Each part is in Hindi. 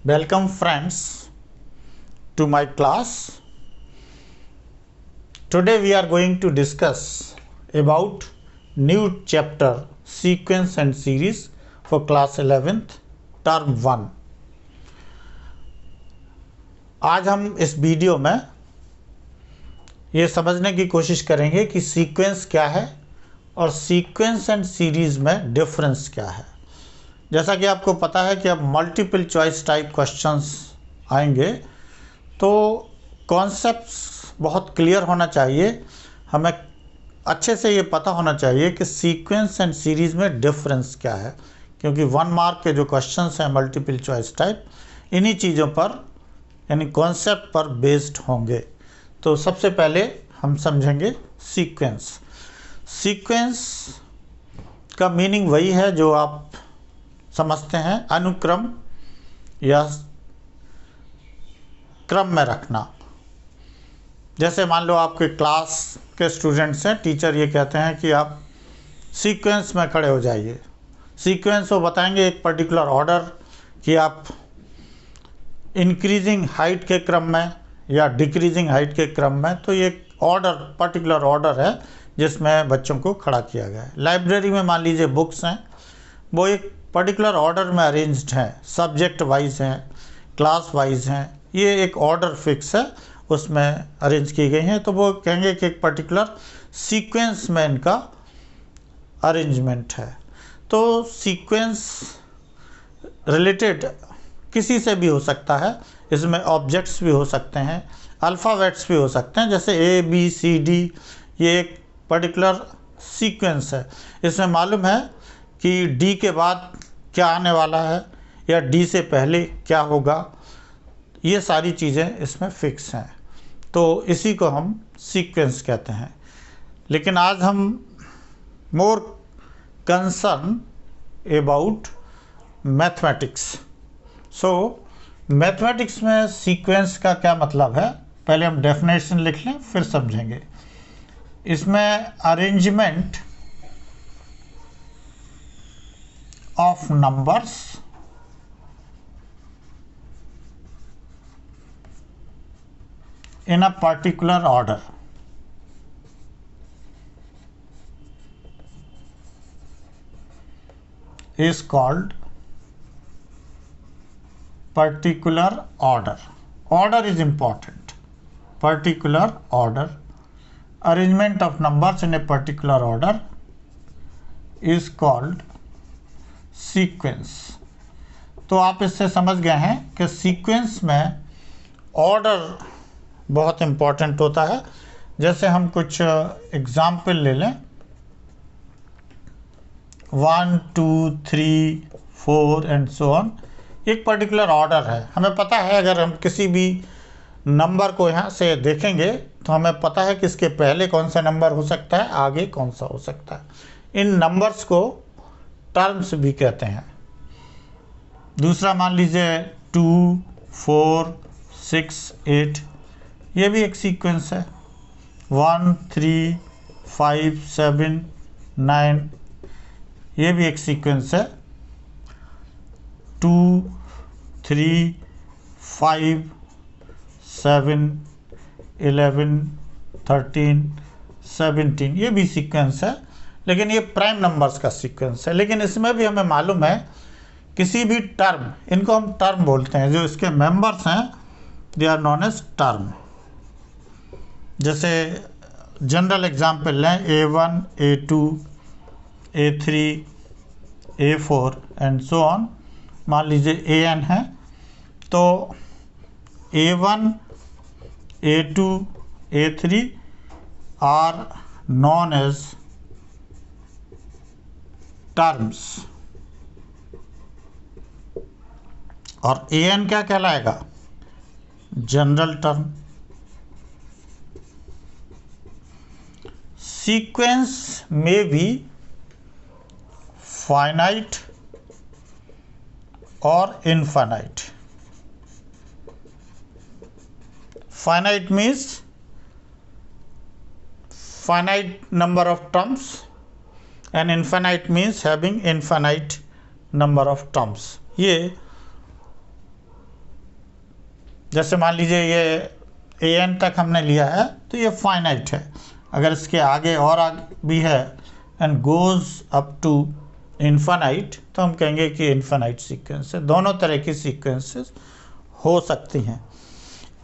Welcome friends to my class. Today we are going to discuss about new chapter sequence and series for class 11th term 1. आज हम इस वीडियो में ये समझने की कोशिश करेंगे कि सीक्वेंस क्या है और सीक्वेंस एंड सीरीज में डिफरेंस क्या है। जैसा कि आपको पता है कि अब मल्टीपल चॉइस टाइप क्वेश्चंस आएंगे तो कॉन्सेप्ट्स बहुत क्लियर होना चाहिए। हमें अच्छे से ये पता होना चाहिए कि सीक्वेंस एंड सीरीज में डिफरेंस क्या है, क्योंकि 1 मार्क के जो क्वेश्चंस हैं मल्टीपल चॉइस टाइप इन्हीं चीज़ों पर यानी कॉन्सेप्ट पर बेस्ड होंगे। तो सबसे पहले हम समझेंगे सीक्वेंस। सीक्वेंस का मीनिंग वही है जो आप समझते हैं, अनुक्रम या क्रम में रखना। जैसे मान लो आपके क्लास के स्टूडेंट्स हैं, टीचर ये कहते हैं कि आप सीक्वेंस में खड़े हो जाइए। सीक्वेंस वो बताएंगे एक पर्टिकुलर ऑर्डर कि आप इंक्रीजिंग हाइट के क्रम में या डिक्रीजिंग हाइट के क्रम में। तो ये ऑर्डर पर्टिकुलर ऑर्डर है जिसमें बच्चों को खड़ा किया गया है। लाइब्रेरी में मान लीजिए बुक्स हैं, वो एक पर्टिकुलर ऑर्डर में अरेंज्ड हैं, सब्जेक्ट वाइज हैं, क्लास वाइज हैं। ये एक ऑर्डर फिक्स है, उसमें अरेंज की गई हैं। तो वो कहेंगे कि एक पर्टिकुलर सीक्वेंस में इनका अरेंजमेंट है। तो सीक्वेंस रिलेटेड किसी से भी हो सकता है, इसमें ऑब्जेक्ट्स भी हो सकते हैं, अल्फ़ाबेट्स भी हो सकते हैं। जैसे ABCD ये एक पर्टिकुलर सीक्वेंस है। इसमें मालूम है कि D के बाद क्या आने वाला है या D से पहले क्या होगा, ये सारी चीज़ें इसमें फिक्स हैं। तो इसी को हम सीक्वेंस कहते हैं। लेकिन आज हम more concern about mathematics. So mathematics में सीक्वेंस का क्या मतलब है, पहले हम डेफिनेशन लिख लें फिर समझेंगे। इसमें arrangement of numbers in a particular order is called particular order. Order is important. Particular order, arrangement of numbers in a particular order is called sequence. तो आप इससे समझ गए हैं कि सीक्वेंस में ऑर्डर बहुत इम्पोर्टेंट होता है। जैसे हम कुछ एग्जाम्पल ले लें, 1 2 3 4 एंड सो ऑन। एक पर्टिकुलर ऑर्डर है। हमें पता है अगर हम किसी भी नंबर को यहाँ से देखेंगे तो हमें पता है कि इसके पहले कौन सा नंबर हो सकता है, आगे कौन सा हो सकता है। इन नंबर्स को टर्म्स भी कहते हैं। दूसरा मान लीजिए 2 4 6 8, ये भी एक सीक्वेंस है। 1 3 5 7 9, ये भी एक सीक्वेंस है। 2 3 5 7 11 13 17, ये भी सीक्वेंस है। लेकिन ये प्राइम नंबर्स का सीक्वेंस है। लेकिन इसमें भी हमें मालूम है किसी भी टर्म, इनको हम टर्म बोलते हैं, जो इसके मेंबर्स हैं they are non age term. जैसे जनरल एग्जांपल लें, A1 A2 A3 A4 and so on. मान लीजिए AN है, तो A1 A2 A3 are non age terms. और AN क्या कहलाएगा, जनरल टर्म। सीक्वेंस में भी फाइनाइट और infinite. Finite means finite number of terms and infinite means having infinite number of terms। ये जैसे मान लीजिए ये an तक हमने लिया है तो ये फाइनाइट है। अगर इसके आगे और आगे भी है and goes up to infinite तो हम कहेंगे कि इन्फानाइट सीक्वेंस है। दोनों तरह की सीक्वेंसेस हो सकती हैं,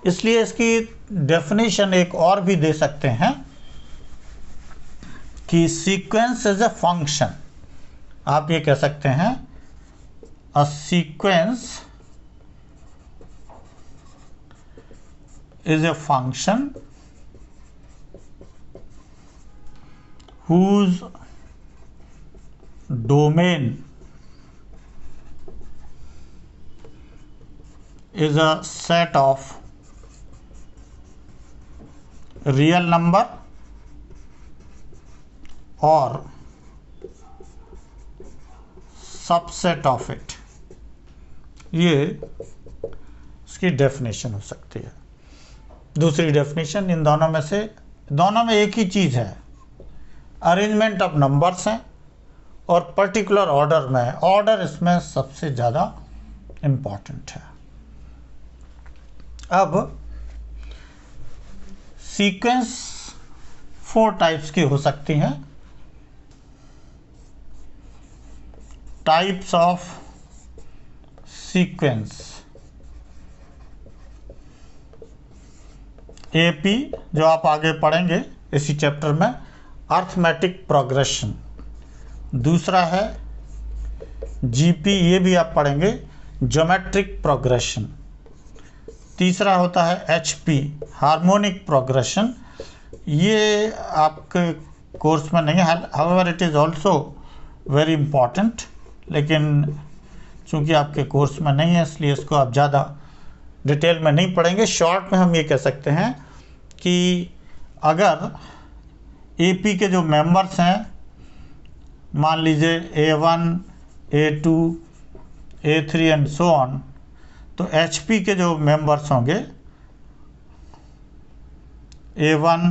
इसलिए इसकी डेफिनेशन एक और भी दे सकते हैं कि सीक्वेंस इज अ फंक्शन। आप ये कह सकते हैं a sequence is a function whose domain is a set of real number or subset of it। ये इसकी डेफिनेशन हो सकती है। दूसरी डेफिनेशन इन दोनों में से, दोनों में एक ही चीज़ है, अरेंजमेंट ऑफ नंबर्स हैं और पर्टिकुलर ऑर्डर में है। ऑर्डर इसमें सबसे ज़्यादा इम्पॉर्टेंट है। अब सीक्वेंस 4 टाइप्स की हो सकती हैं। टाइप्स ऑफ सीक्वेंस AP, जो आप आगे पढ़ेंगे इसी चैप्टर में, अर्थमेटिक प्रोग्रेशन। दूसरा है GP, ये भी आप पढ़ेंगे, ज्योमेट्रिक प्रोग्रेशन। तीसरा होता है HP, हार्मोनिक प्रोग्रेशन। ये आपके कोर्स में नहीं है, however it is also very important, लेकिन चूँकि आपके कोर्स में नहीं है इसलिए इसको आप ज़्यादा डिटेल में नहीं पढ़ेंगे। शॉर्ट में हम ये कह सकते हैं कि अगर AP के जो मेंबर्स हैं, मान लीजिए A1, A2, A3 and so on, तो HP के जो मेंबर्स होंगे A1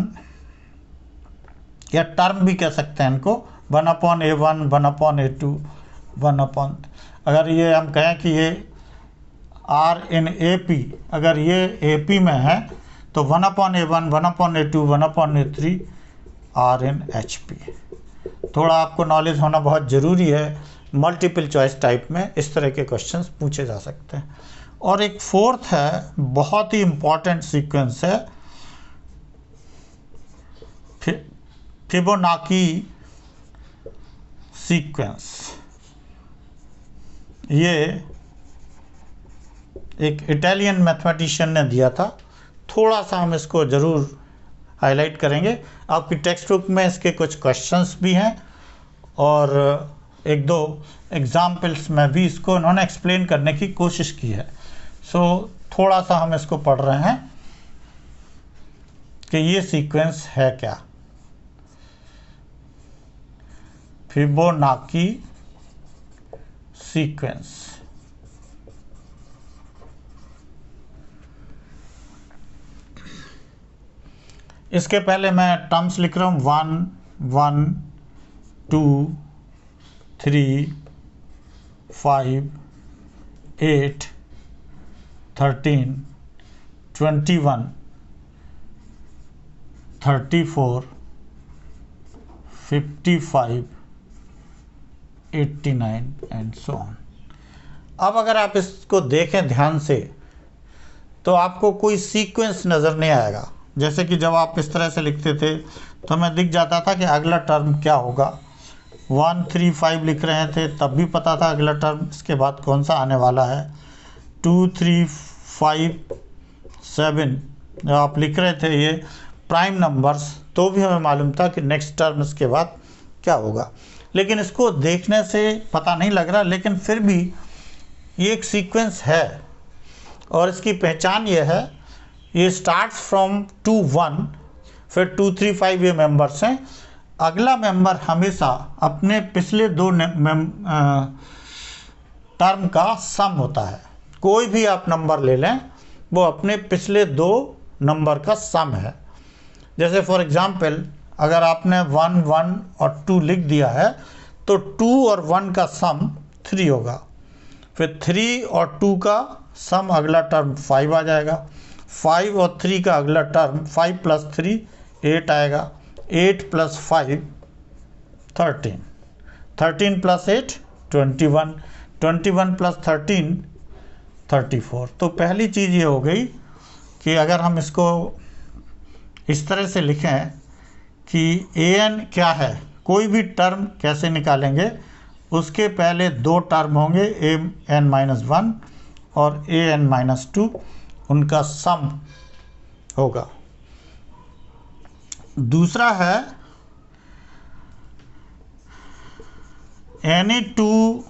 या टर्म भी कह सकते हैं इनको, 1/A1, 1/A2, 1/, अगर ये हम कहें कि ये R इन AP, अगर ये AP में है तो 1/A1, 1/A2, 1/A3 R इन HP। थोड़ा आपको नॉलेज होना बहुत ज़रूरी है। मल्टीपल चॉइस टाइप में इस तरह के क्वेश्चंस पूछे जा सकते हैं। और एक फोर्थ है, बहुत ही इम्पॉर्टेंट सीक्वेंस है, फिबोनाची सीक्वेंस। ये एक इटालियन मैथमेटिशियन ने दिया था। थोड़ा सा हम इसको ज़रूर हाईलाइट करेंगे। आपकी टेक्स्ट बुक में इसके कुछ क्वेश्चंस भी हैं और एक दो एग्जाम्पल्स में भी इसको उन्होंने एक्सप्लेन करने की कोशिश की है। सो थोड़ा सा हम इसको पढ़ रहे हैं कि ये सीक्वेंस है क्या। फिबोनाची सीक्वेंस, इसके पहले मैं टर्म्स लिख रहा हूँ 1, 1, 2, 3, 5, 8, 13, 21, 34, 55, 89 एंड सो ऑन। अब अगर आप इसको देखें ध्यान से तो आपको कोई सीक्वेंस नज़र नहीं आएगा। जैसे कि जब आप इस तरह से लिखते थे तो हमें दिख जाता था कि अगला टर्म क्या होगा। 1, 3, 5 लिख रहे थे तब भी पता था अगला टर्म इसके बाद कौन सा आने वाला है। 2, 3, 5, 7 जब आप लिख रहे थे ये प्राइम नंबर्स तो भी हमें मालूम था कि नेक्स्ट टर्म इसके बाद क्या होगा। लेकिन इसको देखने से पता नहीं लग रहा, लेकिन फिर भी ये एक सीक्वेंस है और इसकी पहचान ये है, ये स्टार्ट्स फ्रॉम 2, 1, फिर 2, 3, 5 ये मेंबर्स हैं। अगला मेंबर हमेशा अपने पिछले 2 टर्म का सम होता है। कोई भी आप नंबर ले लें वो अपने पिछले 2 नंबर का सम है। जैसे फॉर एग्जांपल अगर आपने 1, 1 और 2 लिख दिया है तो 2 और 1 का सम 3 होगा, फिर 3 और 2 का सम अगला टर्म 5 आ जाएगा। 5 और 3 का अगला टर्म 5 + 3 8 आएगा। 8 + 5 13, 13 + 8 21, 21 + 13 34। तो पहली चीज़ ये हो गई कि अगर हम इसको इस तरह से लिखें कि an क्या है, कोई भी टर्म कैसे निकालेंगे, उसके पहले 2 टर्म होंगे an-1 और an-2, उनका सम होगा। दूसरा है any 2,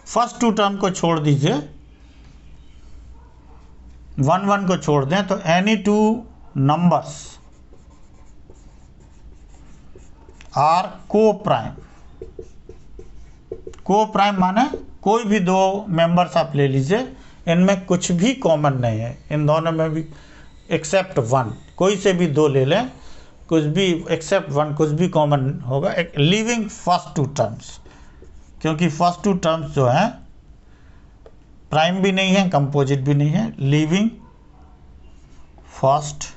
फर्स्ट 2 टर्म को छोड़ दीजिए, 1 1 को छोड़ दें, तो any 2 numbers are coprime. Coprime माने कोई भी 2 मेंबर्स आप ले लीजिए, इनमें कुछ भी कॉमन नहीं है, इन दोनों में भी एक्सेप्ट 1, कोई से भी 2 ले लें, कुछ भी एक्सेप्ट 1, कुछ भी कॉमन होगा, लीविंग फर्स्ट 2 टर्म्स, क्योंकि फर्स्ट 2 टर्म्स जो हैं प्राइम भी नहीं है, कंपोजिट भी नहीं है, लीविंग फर्स्ट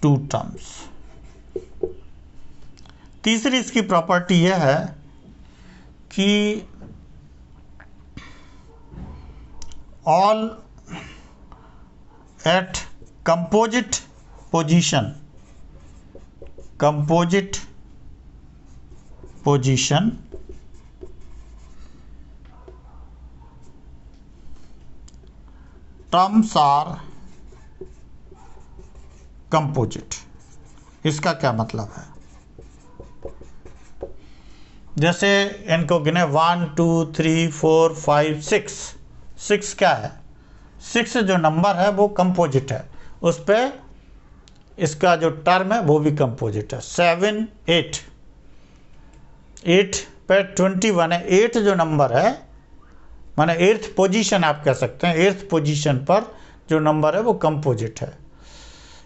2 टर्म्स। तीसरी इसकी प्रॉपर्टी यह है कि all at composite position, composite position terms are composite. इसका क्या मतलब है? जैसे इनको गिने 1 2 3 4 5 6, 6 क्या है, 6 जो नंबर है वो कंपोजिट है, उस पर इसका जो टर्म है वो भी कंपोजिट है। 7 8, 8 पे 21 है, 8 जो नंबर है माने 8th पोजीशन आप कह सकते हैं, 8th पोजीशन पर जो नंबर है वो कंपोजिट है।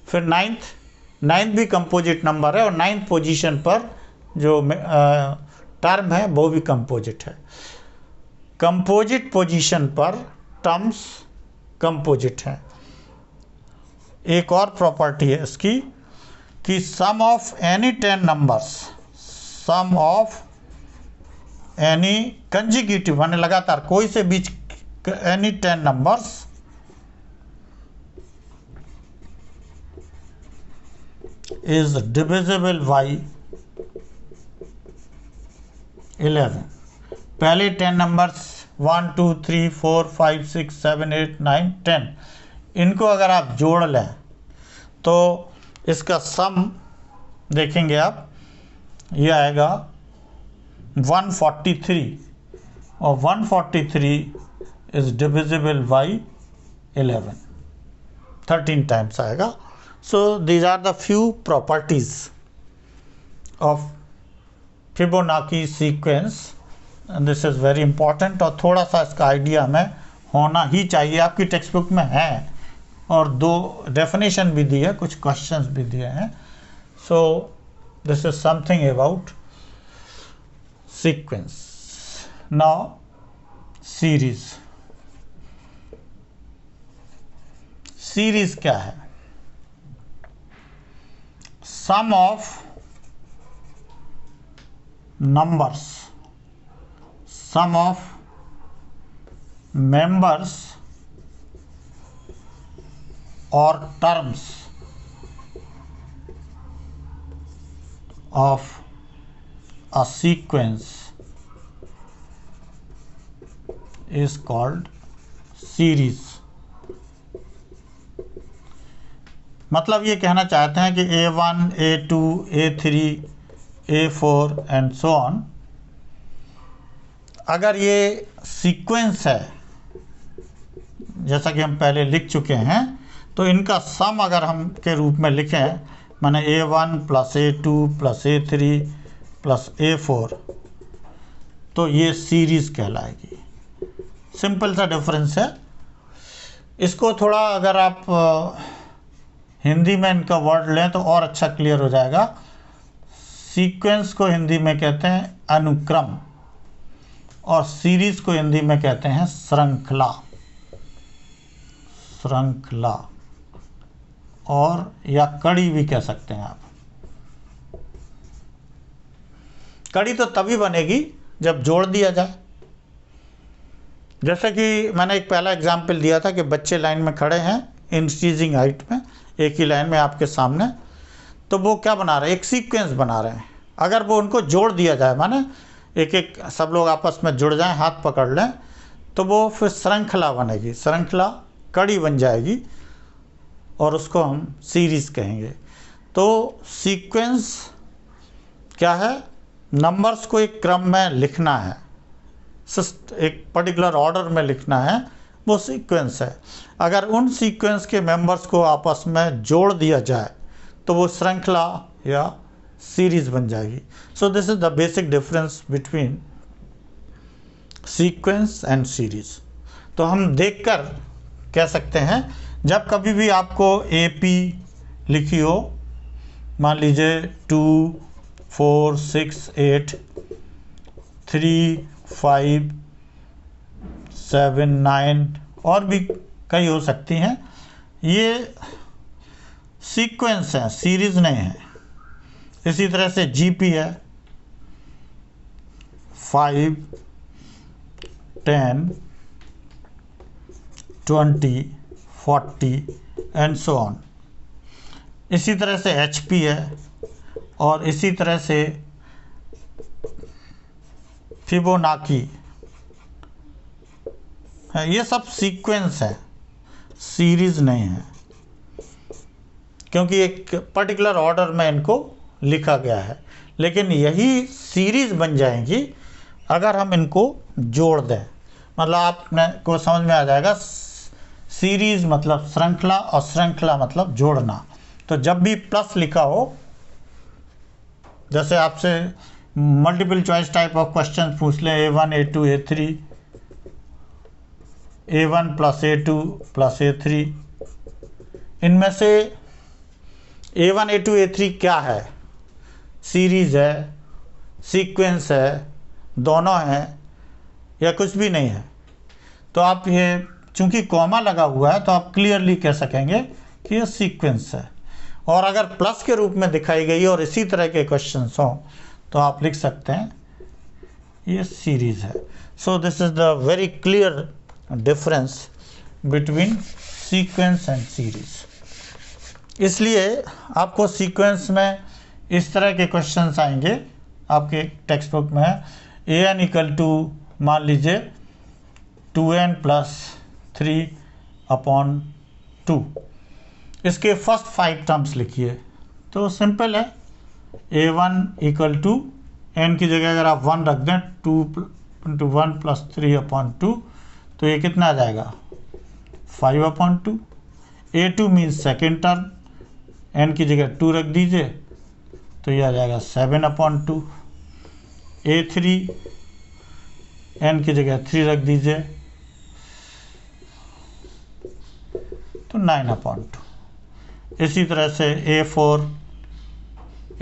फिर 9th भी कंपोजिट नंबर है और 9th पोजीशन पर जो टर्म है वो भी कंपोजिट है। कंपोजिट पोजीशन पर टर्म्स कंपोजिट है। एक और प्रॉपर्टी है इसकी कि sum of any 10 numbers, sum of any consecutive माने लगातार कोई से बीच any 10 numbers is divisible by 11। पहले 10 नंबर्स 1 2 3 4 5 6 7 8 9 10, इनको अगर आप जोड़ लें तो इसका सम देखेंगे आप, ये आएगा 143, और 143 इज डिविजिबल बाई 11, 13 टाइम्स आएगा। So these are the few properties of Fibonacci sequence, and this is very important, और थोड़ा सा इसका आइडिया हमें होना ही चाहिए। आपकी टेक्स्ट बुक में है और 2 डेफिनेशन भी दी है, कुछ क्वेश्चंस भी दिए हैं। So this is something about sequence. Now series, series क्या है? सम of numbers, sum of members or terms of a sequence is called series। मतलब ये कहना चाहते हैं कि A1 A2 A3 A4 and so on, अगर ये सीक्वेंस है जैसा कि हम पहले लिख चुके हैं, तो इनका सम अगर हम के रूप में लिखें, माने A1 + A2 + A3 + A4, तो ये सीरीज कहलाएगी। सिंपल सा डिफरेंस है। इसको थोड़ा अगर आप हिंदी में इनका वर्ड लें तो और अच्छा क्लियर हो जाएगा। सीक्वेंस को हिंदी में कहते हैं अनुक्रम, और सीरीज को हिंदी में कहते हैं श्रृंखला, श्रृंखला, और या कड़ी भी कह सकते हैं आप। कड़ी तो तभी बनेगी जब जोड़ दिया जाए। जैसे कि मैंने एक पहला एग्जाम्पल दिया था कि बच्चे लाइन में खड़े हैं इंक्रीजिंग हाइट में, एक ही लाइन में आपके सामने, तो वो क्या बना रहे हैं, एक सीक्वेंस बना रहे हैं। अगर वो उनको जोड़ दिया जाए, माने एक एक सब लोग आपस में जुड़ जाएं, हाथ पकड़ लें, तो वो फिर श्रृंखला बनेगी, श्रृंखला कड़ी बन जाएगी और उसको हम सीरीज कहेंगे। तो सीक्वेंस क्या है, नंबर्स को एक क्रम में लिखना है, एक पर्टिकुलर ऑर्डर में लिखना है, वो सीक्वेंस है। अगर उन सीक्वेंस के मेंबर्स को आपस में जोड़ दिया जाए तो वो श्रृंखला या सीरीज बन जाएगी। So this is the basic difference between sequence and series. तो हम देखकर कह सकते हैं, जब कभी भी आपको AP लिखी हो, मान लीजिए 2 4 6 8 3 5 7 9 और भी कई हो सकती हैं, ये सीक्वेंस है, सीरीज नहीं है। इसी तरह से GP है 5 10 20 40 एंड सो ऑन। इसी तरह से HP है और इसी तरह से फिबोनाची है। ये सब सीक्वेंस है, सीरीज नहीं है, क्योंकि एक पर्टिकुलर ऑर्डर में इनको लिखा गया है। लेकिन यही सीरीज बन जाएंगी अगर हम इनको जोड़ दें। मतलब आपने को समझ में आ जाएगा, सीरीज मतलब श्रृंखला और श्रृंखला मतलब जोड़ना। तो जब भी प्लस लिखा हो, जैसे आपसे multiple choice type of question पूछ लें, A1 A2 A3, A1 plus A2 plus A3, इनमें से A1 A2 A3 क्या है, सीरीज है, सीक्वेंस है, दोनों हैं, या कुछ भी नहीं है। तो आप ये, चूंकि कॉमा लगा हुआ है, तो आप क्लियरली कह सकेंगे कि ये सीक्वेंस है। और अगर प्लस के रूप में दिखाई गई और इसी तरह के क्वेश्चंस हों, तो आप लिख सकते हैं ये सीरीज है। So this is the very clear difference between sequence and series. इसलिए आपको सीक्वेंस में इस तरह के क्वेश्चंस आएंगे, आपके टेक्स्ट बुक में है an इक्वल टू मान लीजिए 2n प्लस 3/2। इसके फर्स्ट 5 टर्म्स लिखिए। तो सिंपल है, a1 इक्वल टू n की जगह अगर आप 1 रख दें, 2 × 1 प्लस 3/2, तो ये कितना आ जाएगा 5/2। a2 means second term, n की जगह 2 रख दीजिए, तो ये आ जाएगा 7/2। a3 n की जगह 3 रख दीजिए, तो 9/2। इसी तरह से a4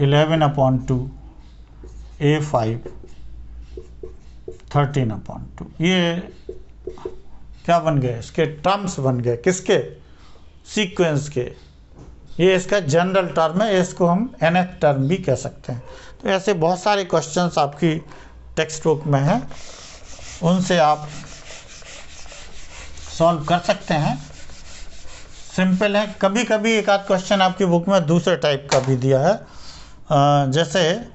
11/2, a5 13/2। ये क्या बन गए, इसके टर्म्स बन गए, किसके, सीक्वेंस के। ये इसका जनरल टर्म है, इसको हम nth टर्म भी कह सकते हैं। तो ऐसे बहुत सारे क्वेश्चंस आपकी टेक्स्ट बुक में हैं, उनसे आप सॉल्व कर सकते हैं, सिंपल है। कभी कभी एक आध क्वेश्चन आपकी बुक में दूसरे टाइप का भी दिया है, जैसे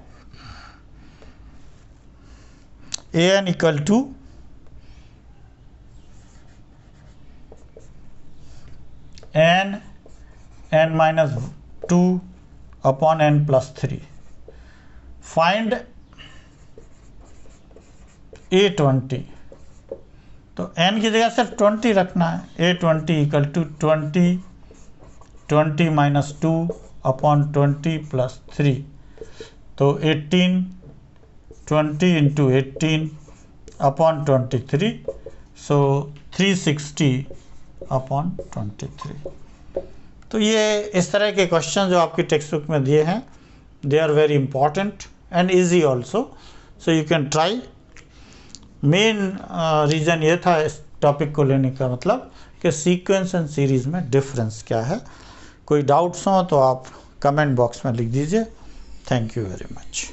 an equal to n-2/n+3, find a20। तो n की जगह सिर्फ 20 रखना है। a20 इक्वल टू 20 20-2/20+3, तो 18 20 × 18/23, सो 360/23। तो ये इस तरह के क्वेश्चन जो आपकी टेक्स्ट बुक में दिए हैं, they are very important and easy also, so you can try. Main reason ये था इस टॉपिक को लेने का, मतलब कि सीक्वेंस एंड सीरीज़ में डिफरेंस क्या है। कोई डाउट्स हो तो आप कमेंट बॉक्स में लिख दीजिए। Thank you very much.